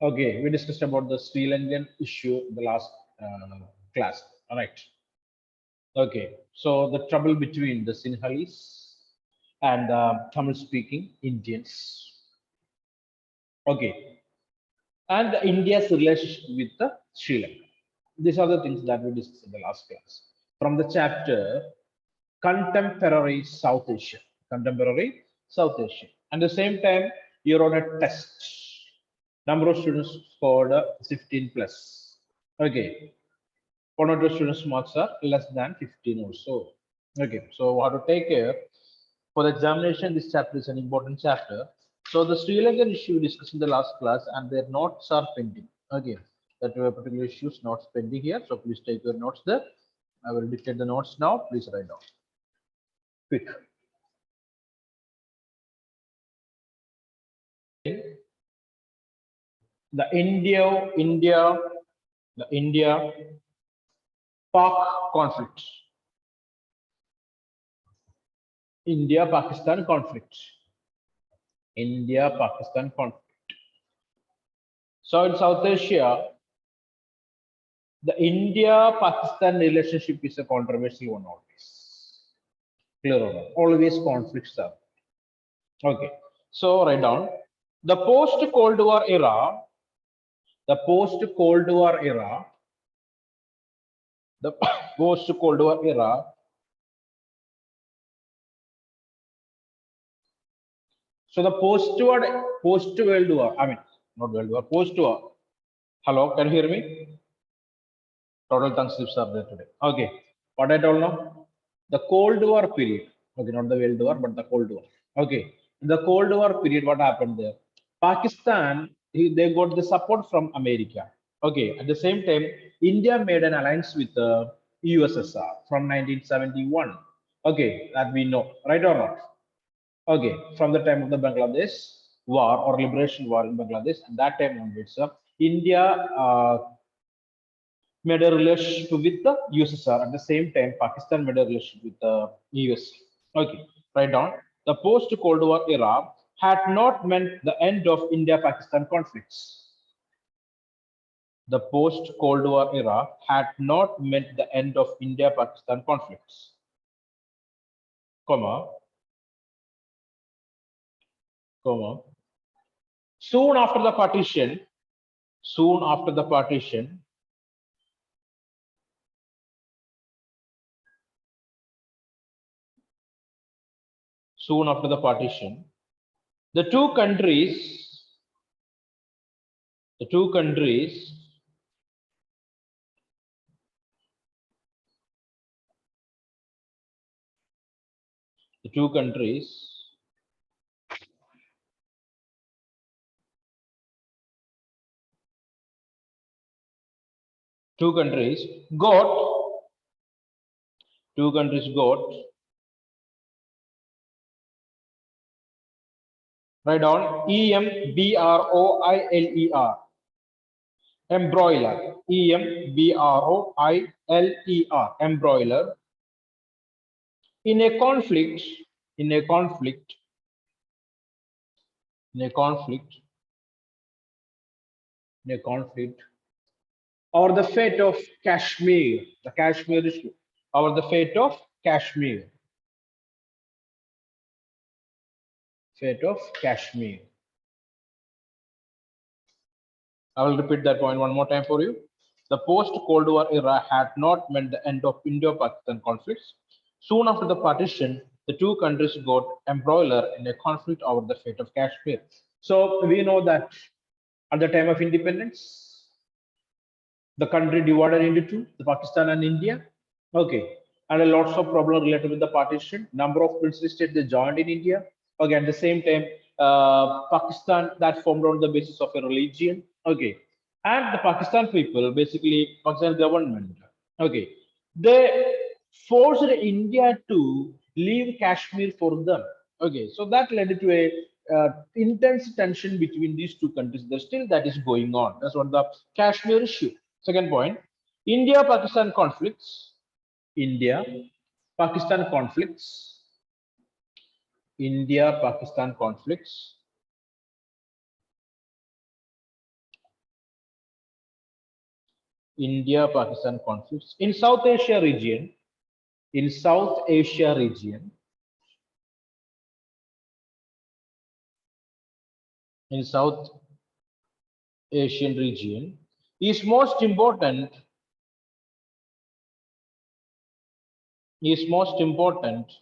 Okay, we discussed about the Sri Lankan issue in the last class. All right. Okay, so the trouble between the Sinhalese and Tamil-speaking Indians. Okay, and India's relationship with the Sri Lanka. These are the things that we discussed in the last class. From the chapter Contemporary South Asia. Contemporary South Asia. And at the same time, you're on a test. Number of students scored 15 plus. Okay. One or two students' marks are less than 15 or so. Okay. So how to take care for the examination? This chapter is an important chapter. So the Sri Lankan issue discussed in the last class, and their notes are pending. Okay, that were particular issues notes pending here. So please take your notes there. I will dictate the notes now. Please write down. Quick. The India-Pak conflict. India-Pakistan conflict. India-Pakistan conflict. So in South Asia, the India-Pakistan relationship is a controversial one always. Clear or not? Always conflicts are. Okay. So write down the post-Cold War era. The post-Cold War era. The post-Cold War era. So the post-World War. I mean, not World War. Post-war. Hello, can you hear me? Total tongue slips are there today. Okay. What I told now? The Cold War period. Okay, not the World War, but the Cold War. Okay. In the Cold War period, what happened there? Pakistan, they got the support from America. Okay. At the same time, India made an alliance with the USSR from 1971. Okay, that we know, right or not? Okay, from the time of the Bangladesh war or liberation war in Bangladesh, and that time onwards, India made a relationship with the USSR. At the same time, Pakistan made a relationship with the US. Okay, write down. The post-Cold War era had not meant the end of India-Pakistan conflicts. The post-Cold War era had not meant the end of India-Pakistan conflicts, comma, comma. Soon after the partition, soon after the partition, soon after the partition, the two countries, the two countries the two countries two countries got two countries got write down embroiler embroiler embroiler in a conflict in a conflict in a conflict in a conflict or the fate of Kashmir, the Kashmir issue, or the fate of Kashmir, fate of Kashmir. I will repeat that point one more time for you. The post-Cold War era had not meant the end of Indo-Pakistan conflicts. Soon after the partition, the two countries got embroiled in a conflict over the fate of Kashmir. So we know that at the time of independence, the country divided into two, the Pakistan and India. Okay, and a lots of problems related with the partition. Number of princely states they joined in India. Okay, at the same time, Pakistan that formed on the basis of a religion. Okay, and the Pakistan people, basically Pakistan government. Okay, they forced India to leave Kashmir for them. Okay, so that led to a intense tension between these two countries. There's still that is going on. That's what the Kashmir issue. Second point, India-Pakistan conflicts. India-Pakistan conflicts. India-Pakistan conflicts India-Pakistan conflicts in South Asia region. In South Asia region. In South Asian region is most important. Is most important.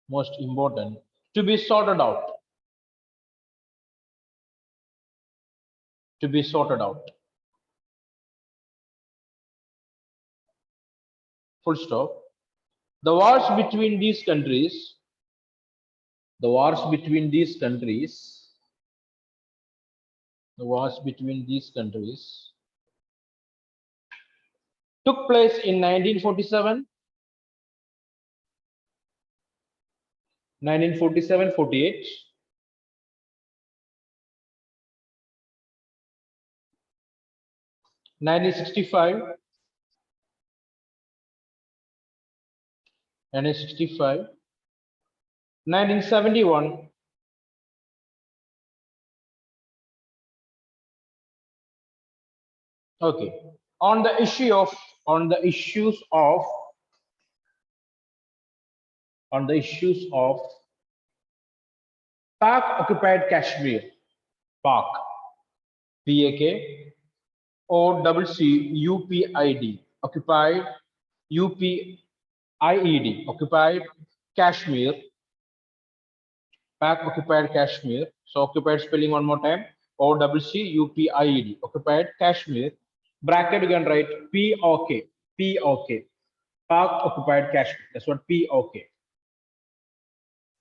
Most important to be sorted out. To be sorted out. Full stop. The wars between these countries. The wars between these countries. The wars between these countries took place in 1947, 1947-48, 1965, 1965, 1971, okay. On the issue of on the issues of on the issues of Pak occupied Kashmir, Pak, PAK, or double C UPID, occupied UPIED, occupied Kashmir, Pak occupied Kashmir. So occupied spelling one more time. O double C U P I E D. Occupied Kashmir. Bracket you can write POK. POK. Pak occupied Kashmir. That's what POK.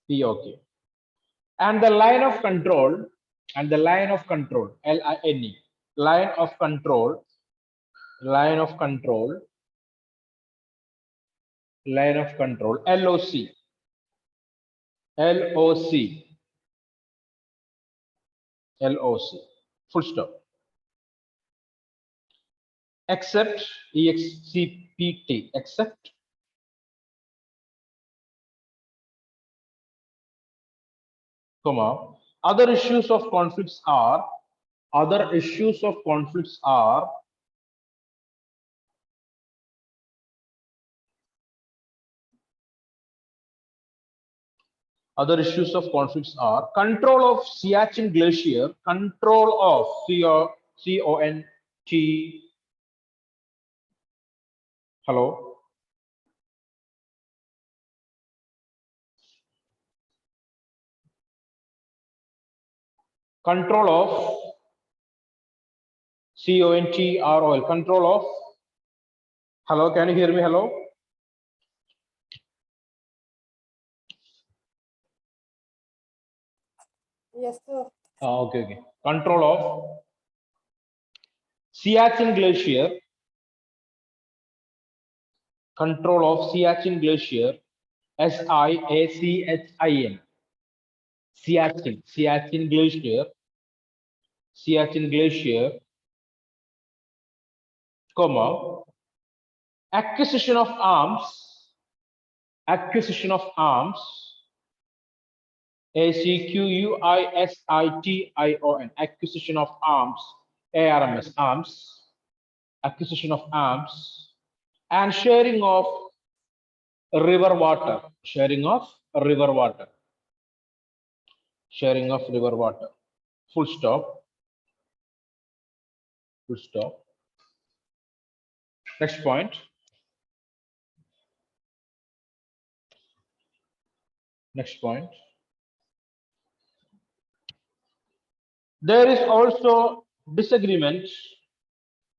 POK. And the line of control. And the line of control. LINE. Line of control. Line of control. Line of control. LOC. LOC. LOC. Full stop. Except EXCPT. Except comma other issues of conflicts are other issues of conflicts are other issues of conflicts are control of Siachen Glacier, control of CONT. Hello. Control of CONTROL. Control of. Hello, can you hear me? Hello. Yes, sir. Okay. Control of Siachen Glacier. Control of Siachen Glacier. SIACHIN. Siachen Glacier. Siachen Glacier, comma, acquisition of arms, acquisition of arms, ACQUISITION, acquisition of arms, ARMS, arms, acquisition of arms, and sharing of river water, sharing of river water, sharing of river water, full stop, full stop. Next point. Next point. There is also disagreement.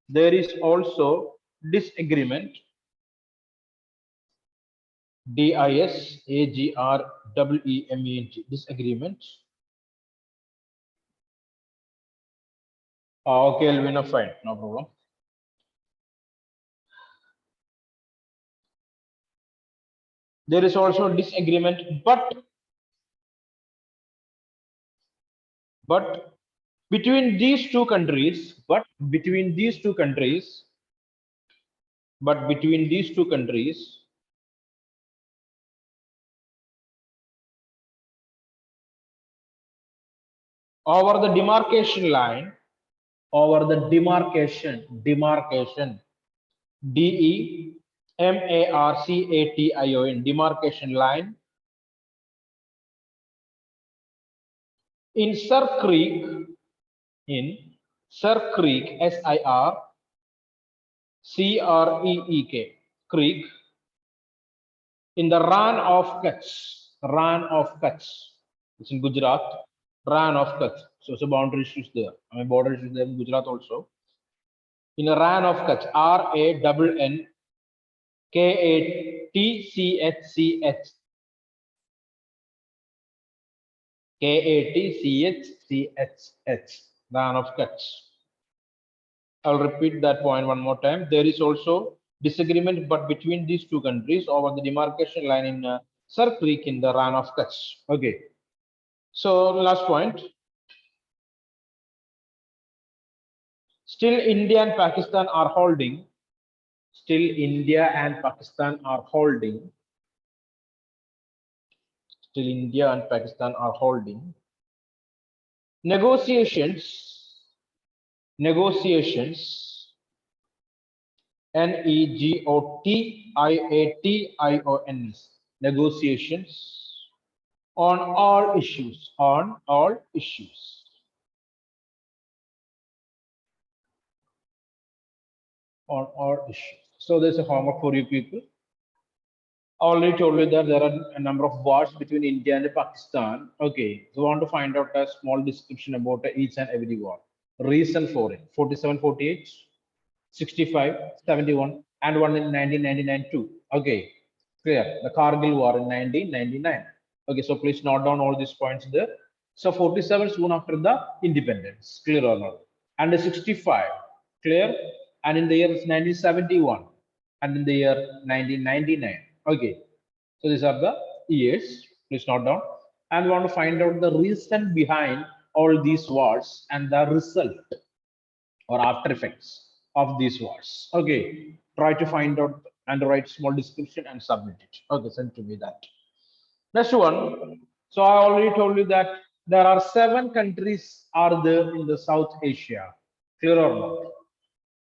There is also disagreement. DISAGREEMENT. Disagreement. Okay, Elvina, fine, no problem. There is also disagreement, but between these two countries, but between these two countries, over the demarcation line, over the demarcation, demarcation, demarcation line in Sir Creek, SIRCREEK, Creek, in the Ran of Kutch, it's in Gujarat, Ran of Kutch. So boundary issues there. I mean, border issues there in Gujarat also. In a Ran of Kutch, RANNKATCHCH, Ran of Kutch. I'll repeat that point one more time. There is also disagreement but between these two countries over the demarcation line in Sir Creek in the Ran of Kutch. Okay. So last point. Still India and Pakistan are holding. Still India and Pakistan are holding. Still India and Pakistan are holding. Negotiations. NEGOTIATIONS. Negotiations on all issues. On all issues. On all issues. So there's a homework for you people. I already told you that there are a number of wars between India and Pakistan. Okay, so I want to find out a small description about each and every war. Reason for it: 47, 48, 65, 71, and one in 1999 too. Okay, clear. The Kargil war in 1999. Okay, so please note down all these points there. So 47 soon after the independence, clear or not? And the 65, clear. And in the year 1971, and in the year 1999. Okay, so these are the years. Please note down. And we want to find out the reason behind all these wars and the result or after effects of these wars. Okay, try to find out and write small description and submit it. Okay, send to me that. Next one. So I already told you that there are 7 countries are there in the South Asia. Clear or not?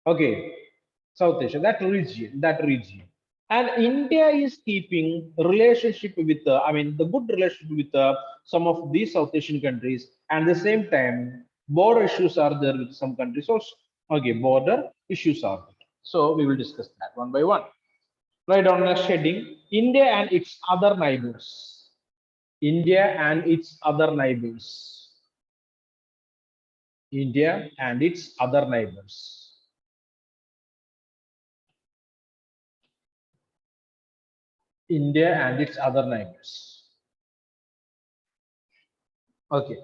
Okay, South Asia, that region. And India is keeping relationship with, I mean, the good relationship with some of these South Asian countries, and at the same time, border issues are there with some countries also. Okay, border issues are there. So we will discuss that one by one. Write down next heading: India and its other neighbors. India and its other neighbors. India and its other neighbors. India and its other neighbors. Okay.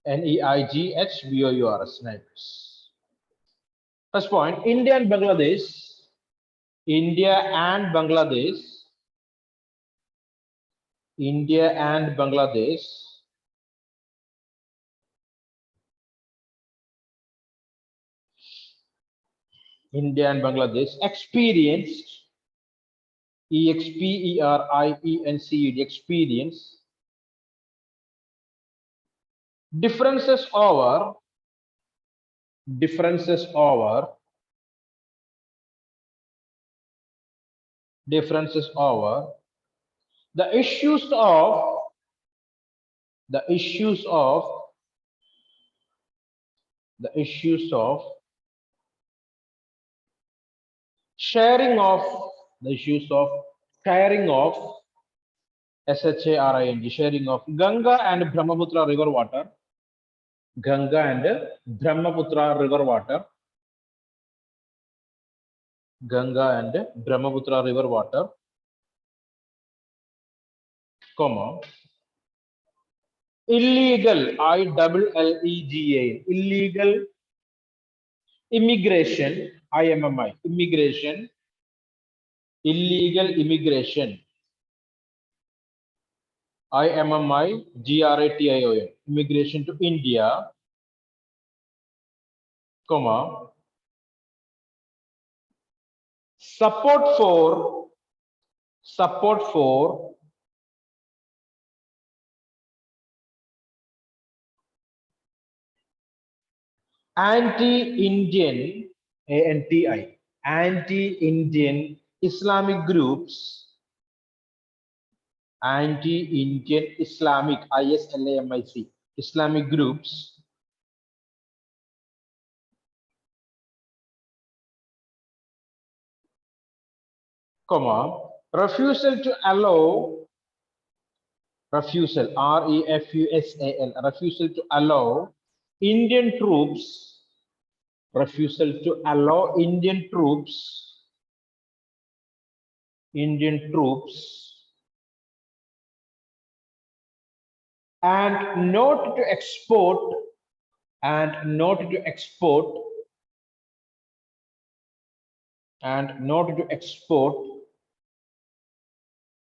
NEIGHBOURS, neighbors. First point: India and Bangladesh. India and Bangladesh. India and Bangladesh. India and Bangladesh experienced EXPERIENCED experience differences over the issues of the issues of sharing of sharing of sharing of Ganga and Brahmaputra river water. Ganga and Brahmaputra river water. Ganga and Brahmaputra river water, comma, illegal, ILLEGA, illegal immigration, IMMI, immigration, illegal immigration, IMMI, GRATION, immigration to India, comma, support for anti-Indian, ANTI, anti-Indian Islamic groups, anti-Indian Islamic, ISLAMIC, Islamic groups comma, refusal to allow, refusal, REFUSAL, refusal to allow Indian troops, refusal to allow Indian troops, and not to export, and not to export, and not to export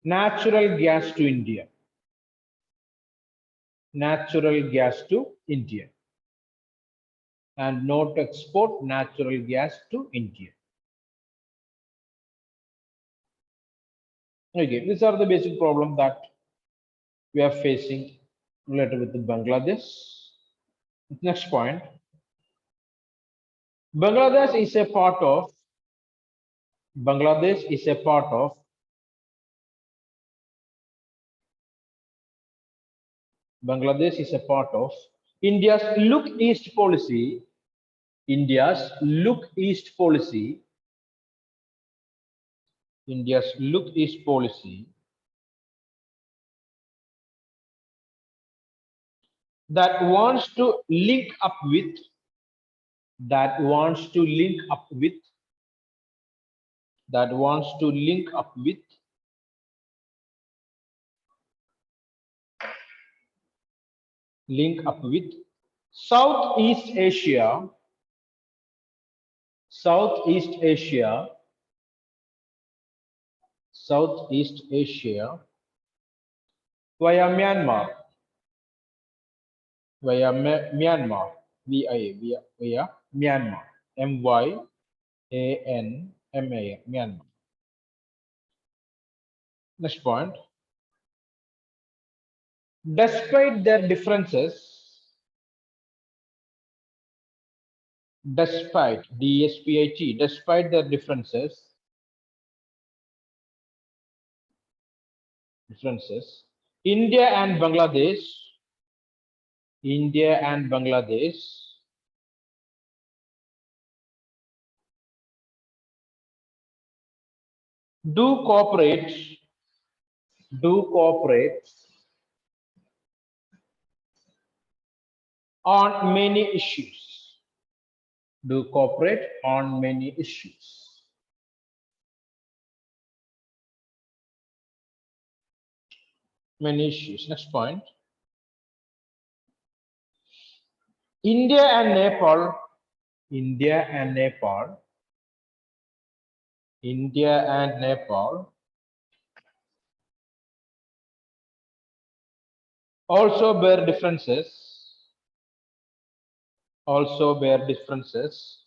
natural gas to India. Natural gas to India. And not to export natural gas to India. Okay, these are the basic problems that we are facing related with the Bangladesh. Next point. Bangladesh is a part of, Bangladesh is a part of Bangladesh is a part of India's Look East policy, India's Look East policy, India's Look East policy that wants to link up with, that wants to link up with, that wants to link up with Southeast Asia, Southeast Asia, Southeast Asia via Myanmar, via Myanmar, via Myanmar, MYANMAR, Myanmar. Next point. Despite their differences, despite, DSPIT, despite their differences, India and Bangladesh, India and Bangladesh do cooperate on many issues, do cooperate on many issues. Many issues. Next point. India and Nepal, India and Nepal, India and Nepal also bear differences, also bear differences.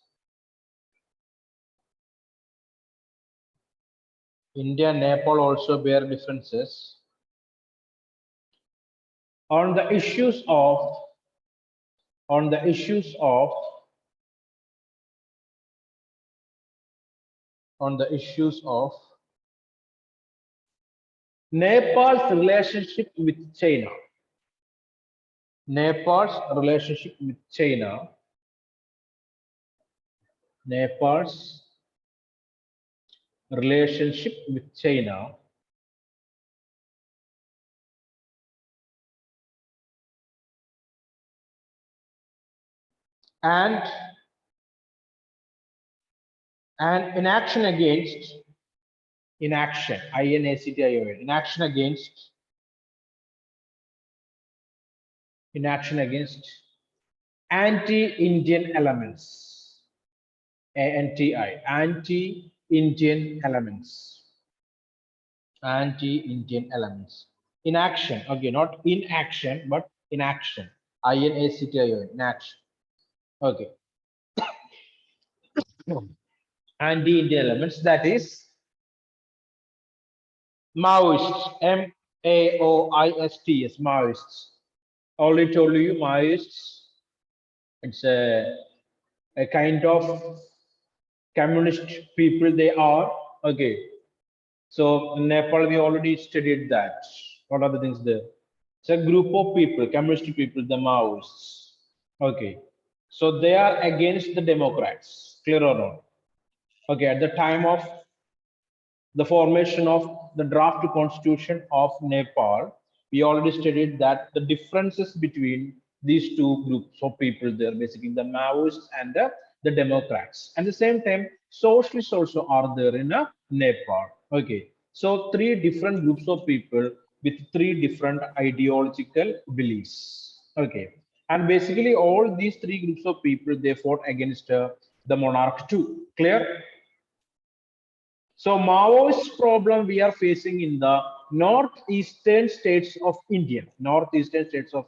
India and Nepal also bear differences on the issues of, on the issues of, on the issues of Nepal's relationship with China, Nepal's relationship with China, Nepal's relationship with China, and inaction against, inaction, INACTION, inaction against, inaction against anti-Indian elements, ANTI, anti-Indian elements, anti-Indian elements. Inaction, okay, not inaction, but inaction, INACTION, inaction. Okay. Anti-Indian elements, that is Maoists, MAOISTs, Maoists. Already told you, Maoists, it's a a kind of communist people they are. Okay, so Nepal we already studied that. What are the things there? It's a group of people, communist people, the Maoists. Okay, so they are against the Democrats, clear or not? Okay, at the time of the formation of the draft constitution of Nepal, we already studied that the differences between these two groups of people there, basically the Maoists and the Democrats. At the same time, socialists also are there in Nepal. Okay, so three different groups of people with three different ideological beliefs. Okay, and basically all these three groups of people they fought against the monarch too. Clear? So Maoist problem we are facing in the northeastern states of India, northeastern states of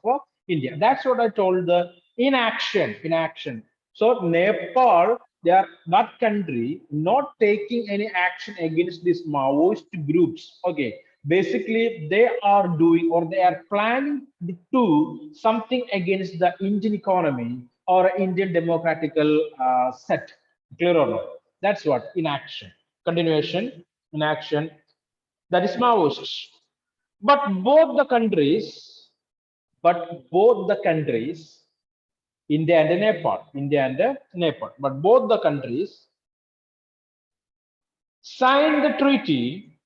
India. That's what I told the inaction, inaction. So Nepal, they are that country not taking any action against these Maoist groups. Okay, basically they are doing or they are planning to do something against the Indian economy or Indian democratical set. Clear or not? That's what inaction. Continuation, inaction. That is Maoists. But both the countries, India and Nepal, but both the countries signed the treaty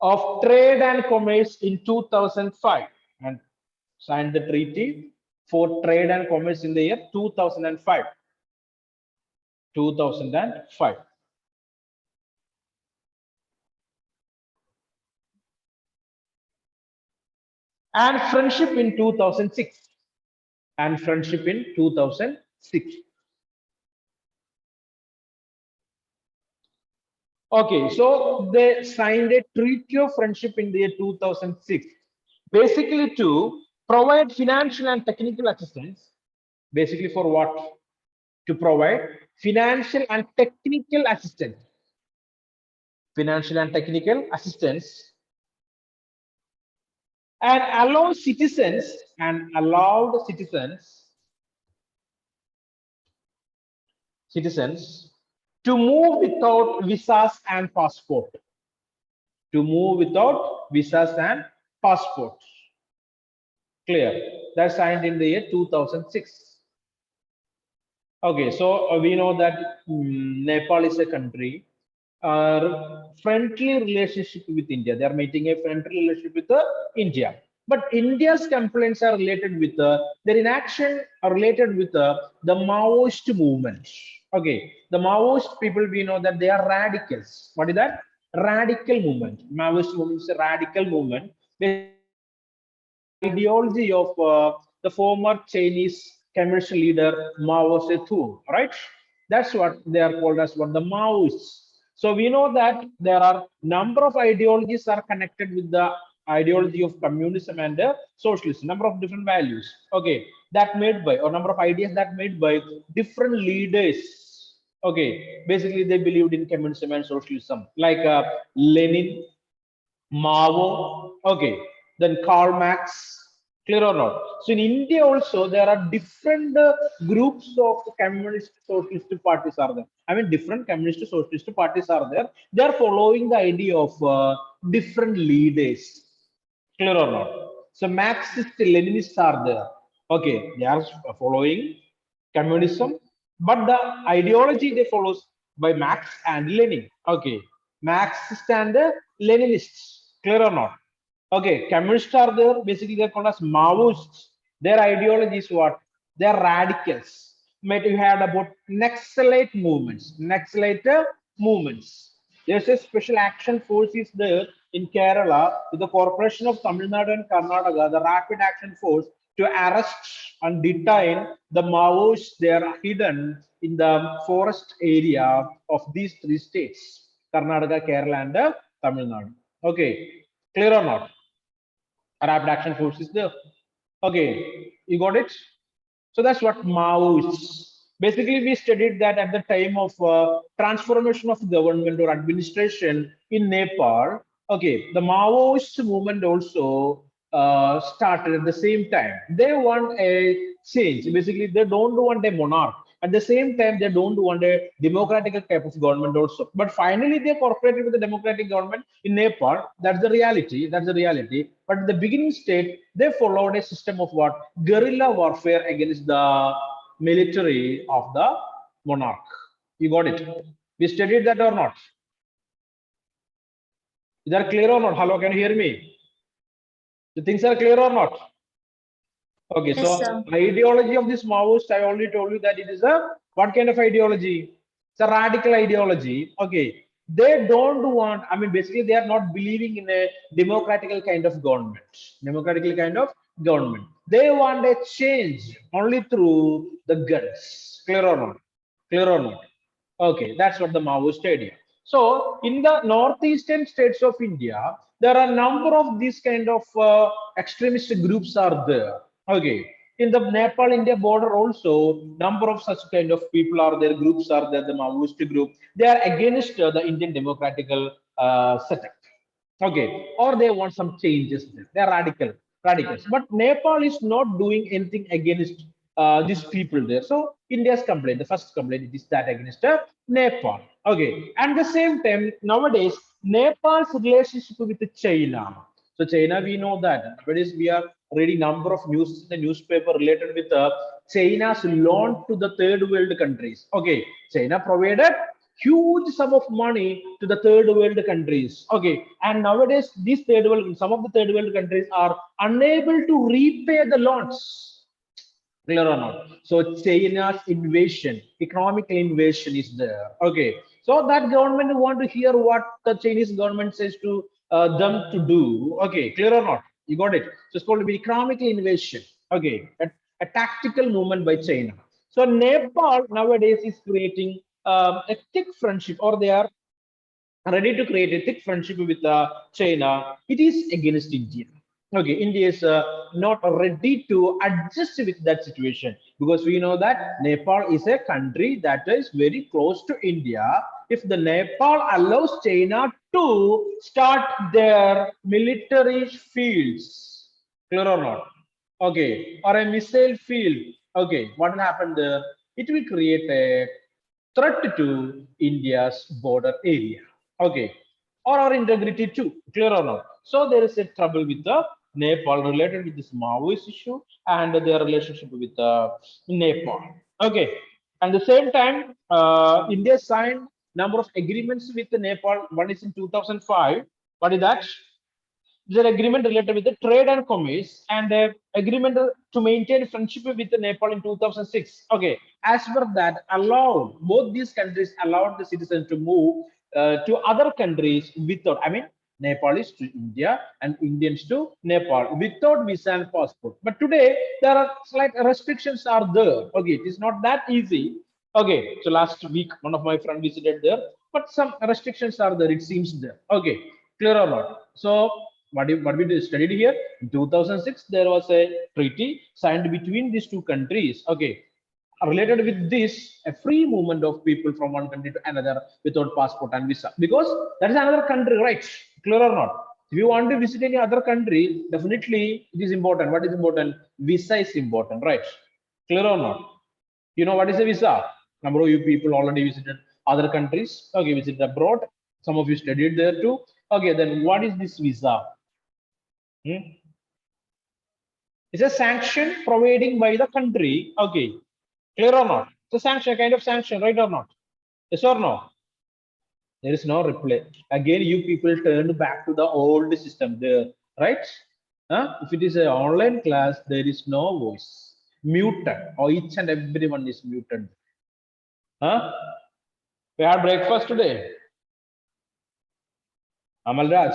of trade and commerce in 2005 and signed the treaty for trade and commerce in the year 2005. 2005. And friendship in 2006. And friendship in 2006. Okay, so they signed a treaty of friendship in the year 2006, basically to provide financial and technical assistance. Basically, for what? To provide financial and technical assistance. Financial and technical assistance and allowed citizens to move without visas and passport. To move without visas and passports. Clear. That's signed in the year 2006. Okay, so we know that Nepal is a country friendly relationship with India. They are maintaining a friendly relationship with India. But India's complaints are related with their inaction are related with the Maoist movement. Okay, the Maoist people we know that they are radicals. What is that? Radical movement. Maoist movement is a radical movement. Ideology of the former Chinese communist leader Mao Zedong, right? That's what they are called as what the Maoists. So we know that there are number of ideologies are connected with the ideology of communism and socialism. Number of different values. Okay, that made by or number of ideas that made by different leaders. Okay, basically they believed in communism and socialism, like Lenin, Mao, okay, then Karl Marx, clear or not? So in India also there are different groups of communist socialist parties are there. I mean different communist socialist parties are there. They are following the idea of different leaders, clear or not? So Marxist Leninists are there. Okay, they are following communism, but the ideology they follows by Marx and Lenin. Okay, Marxist and Leninists, clear or not? Okay, communists are there. Basically, they're called as Maoists. Their ideology is what? They're radicals. Might you heard about Naxalite movements? Naxalite movements. There's a special action force is there in Kerala with the Corporation of Tamil Nadu and Karnataka, the Rapid Action Force to arrest and detain the Maoists. They are hidden in the forest area of these three states, Karnataka, Kerala, and Tamil Nadu. Okay, clear or not? Rapid action force is there. Okay, you got it? So that's what Maoists. Basically, we studied that at the time of transformation of government or administration in Nepal. Okay, the Maoist movement also started at the same time. They want a change. Basically, they don't want a monarch. At the same time, they don't want a democratic type of government also. But finally, they cooperated with the democratic government in Nepal. That's the reality. That's the reality. But at the beginning state, they followed a system of what? Guerrilla warfare against the military of the monarch. You got it? We studied that or not? Is that clear or not? Hello, can you hear me? The things are clear or not? Okay, Yes, so sir. ideology of this Maoist, I already told you that it is a what kind of ideology? It's a radical ideology. Okay, they don't want. I mean, basically, they are not believing in a democratical kind of government. Democratical kind of government. They want a change only through the guns. Clear or not? Clear or not? Okay, that's what the Maoist idea. So, in the northeastern states of India, there are a number of these kind of extremist groups are there. Okay, in the Nepal-India border also, number of such kind of people are there, groups are there, the Maoist group. They are against the Indian democratical setup. Okay, or they want some changes. They are radicals. But Nepal is not doing anything against these people there. So India's complaint, the first complaint is that against Nepal. Okay, and the same time nowadays Nepal's relationship with China. So China, we know that nowadays we are reading number of news in the newspaper related with China's loan to the third world countries. Okay, China provided huge sum of money to the third world countries. Okay, and nowadays these third world, some of the third world countries are unable to repay the loans. Clear or not? So China's invasion, economic invasion is there. Okay, so that government want to hear what the Chinese government says to them to do. Okay, clear or not? You got it. So it's called to be economic invasion. Okay, a tactical movement by China. So Nepal nowadays is creating a thick friendship, or they are ready to create a thick friendship with China. It is against India. Okay, India is not ready to adjust with that situation, because we know that Nepal is a country that is very close to India. If the Nepal allows China to start their military fields, clear or not? Okay, or a missile field. Okay, what will happen there? It will create a threat to India's border area. Okay, or our integrity too. Clear or not? So there is a trouble with the Nepal related with this Maoist issue and their relationship with Nepal. Okay, and the same time, India signed number of agreements with the Nepal. One is in 2005. What is that? There's an agreement related with the trade and commerce, and agreement to maintain friendship with Nepal in 2006. Okay, as per that, allowed both these countries allowed the citizens to move to other countries without. I mean, Nepalese to India and Indians to Nepal without visa and passport. But today there are slight restrictions are there. Okay, it is not that easy. Okay, so last week one of my friends visited there, but some restrictions are there. It seems there. Okay, clear or not? So what we studied here in 2006, there was a treaty signed between these two countries. Okay, related with this, a free movement of people from one country to another without passport and visa, because that is another country, right? Clear or not? If you want to visit any other country, definitely it is important. What is important? Visa is important, right? Clear or not? You know what is a visa? Number of you people already visited other countries. Okay, visited abroad. Some of you studied there too. Okay, then what is this visa? Hmm? It's a sanction providing by the country. Okay, clear or not? It's a sanction, kind of sanction, right or not? Yes or no? There is no reply. Again, you people turn back to the old system there, right? Huh? If it is an online class, there is no voice. Muted, or each and everyone is muted. Huh? We had breakfast today. Amalraj.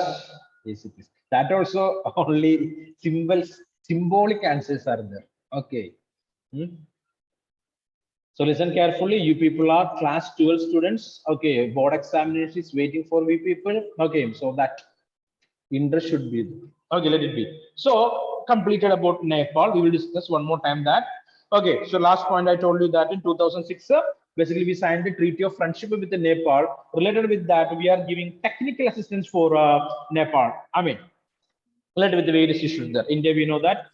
Yes, it is. That also only symbolic answers are there. Okay. Hmm? So listen carefully. You people are class 12 students. Okay, board examination is waiting for we people. Okay, so that interest should be there. Okay, let it be. So completed about Nepal. We will discuss one more time that. Okay, so last point I told you that in 2006, basically we signed the Treaty of Friendship with the Nepal. Related with that, we are giving technical assistance for Nepal. I mean, Related with the various issues there. India, we know that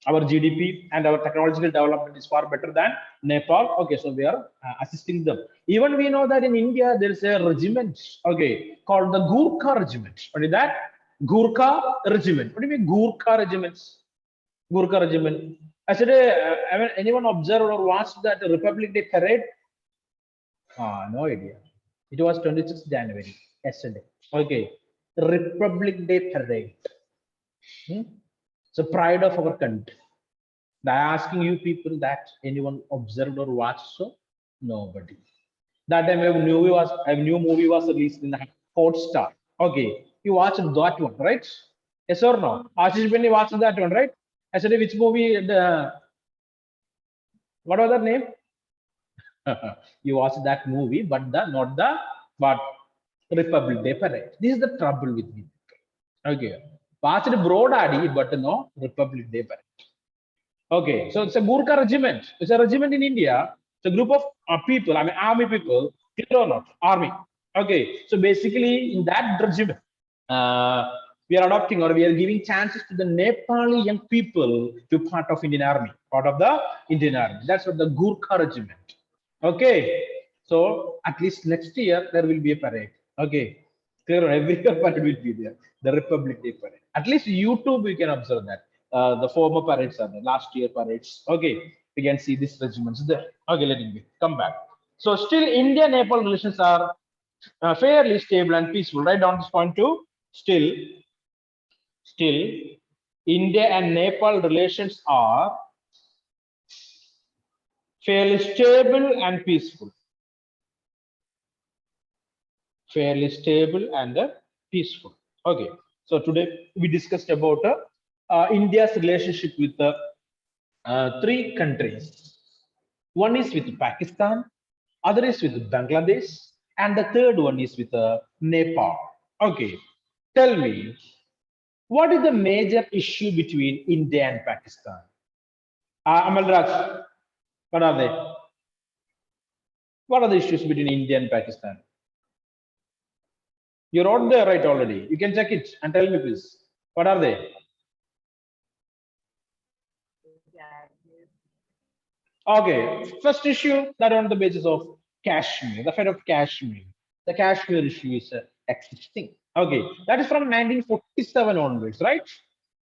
our GDP and our technological development is far better than Nepal. Okay, so we are assisting them. Even we know that in India there is a regiment, okay, called the Gurkha Regiment. What is that? Gurkha Regiment. What do you mean Gurkha Regiments? Gurkha Regiment. Yesterday, anyone observed or watched that Republic Day parade? No idea. It was 26th January, yesterday. Okay. Republic Day parade. It's a pride of our country. I'm asking you people that anyone observed or watched so? Nobody. That time a new movie was released in Hotstar. Okay. You watched that one, right? Yes or no? Ashish Benny watched that one, right? I said which movie what was that name? You watched that movie, but not the but Republic Day parade. This is the trouble with me. Okay. Watched Broad Addy, but no Republic Day parade. Okay, so it's a Gurkha regiment. It's a regiment in India. It's a group of people, I mean, army people, clear or not? Army. Okay, so basically, in that regiment, we are adopting or we are giving chances to the Nepali young people to be part of Indian Army, part of the Indian Army. That's what the Gurkha regiment. Okay, so at least next year there will be a parade. Okay, clear, every year parade will be there. The Republic Day parade. At least YouTube we can observe that. The former parades are there, last year parades. Okay, we can see these regiments there. Okay, let it be. Come back. So still India-Nepal relations are fairly stable and peaceful. Right down this point too. Still, India and Nepal relations are fairly stable and peaceful. Fairly stable and peaceful. Okay, so today we discussed about India's relationship with three countries. One is with Pakistan, other is with Bangladesh, and the third one is with Nepal. Okay, tell me, what is the major issue between India and Pakistan? Amal Raj, what are they? What are the issues between India and Pakistan? You wrote there right already. You can check it and tell me, please. What are they? Okay, first issue that on the basis of Kashmir, the fate of Kashmir. The Kashmir issue is existing. Okay, that is from 1947 onwards, right?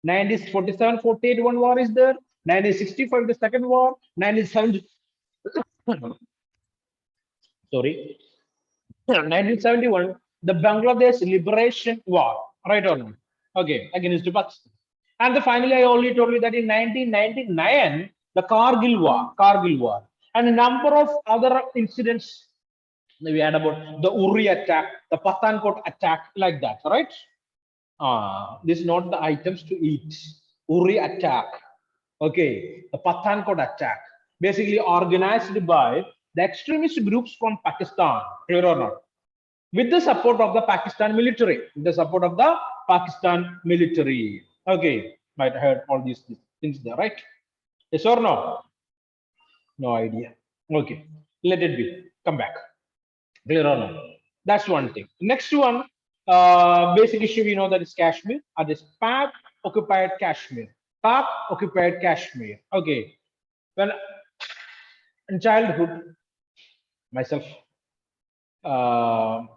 1947, 48, one war is there. 1965, the second war. 1970, sorry, 1971, the Bangladesh Liberation War, right or not? Okay, against Pakistan. And finally, I only told you that in 1999, the Kargil War, and a number of other incidents. We had about the Uri attack, the Pathankot attack, like that, right? This is not the items to eat. Uri attack, okay, the Pathankot attack, basically organized by the extremist groups from Pakistan, clear or not? With the support of the Pakistan military, with the support of the Pakistan military. Okay, might have heard all these things there, right? Yes or no? No idea. Okay, let it be. Come back. Clear or not? That's one thing. Next one, basic issue we know that is Kashmir, or this Pak occupied Kashmir. Pak occupied Kashmir. Okay. When in childhood, myself, an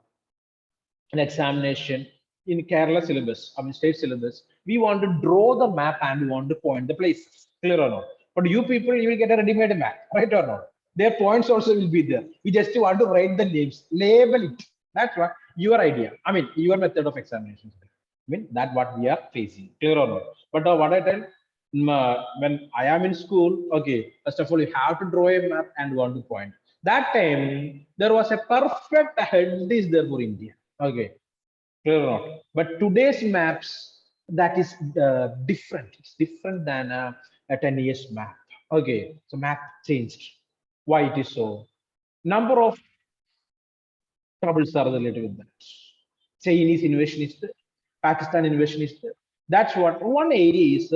examination in Kerala syllabus, I mean state syllabus, we want to draw the map and we want to point the places. Clear or not? But you people, you will get a ready-made map, right or not? Their points also will be there. We just want to write the names, label it. That's what your idea. I mean, your method of examination. I mean, that's what we are facing. Clear or not? But what I tell, when I am in school, okay, first of all, you have to draw a map and want to point. That time, there was a perfect head is there for India. Okay, clear or not? But today's maps, that is different. It's different than a 10 years map. Okay, so map changed. Why it is so? Number of troubles are related with that. Chinese invasion is there, Pakistan invasion is there. That's what one area is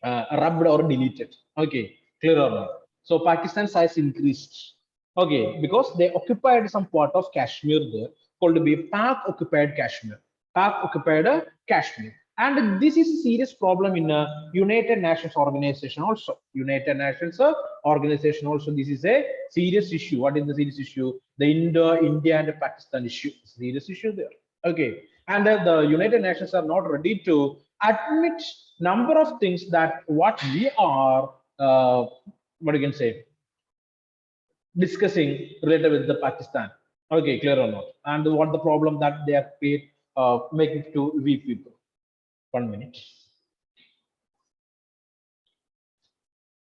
rubbed or deleted. Okay, clear or not? So Pakistan size increased. Okay, because they occupied some part of Kashmir there, called to be Pak occupied Kashmir. Pak occupied Kashmir. And this is a serious problem in United Nations organization also. United Nations organization also, this is a serious issue. What is the serious issue? The India and Pakistan issue. Serious issue there. Okay. And the United Nations are not ready to admit number of things that what we are, what you can say, discussing related with the Pakistan. Okay, clear or not? And what the problem that they are making to we people. 1 minute.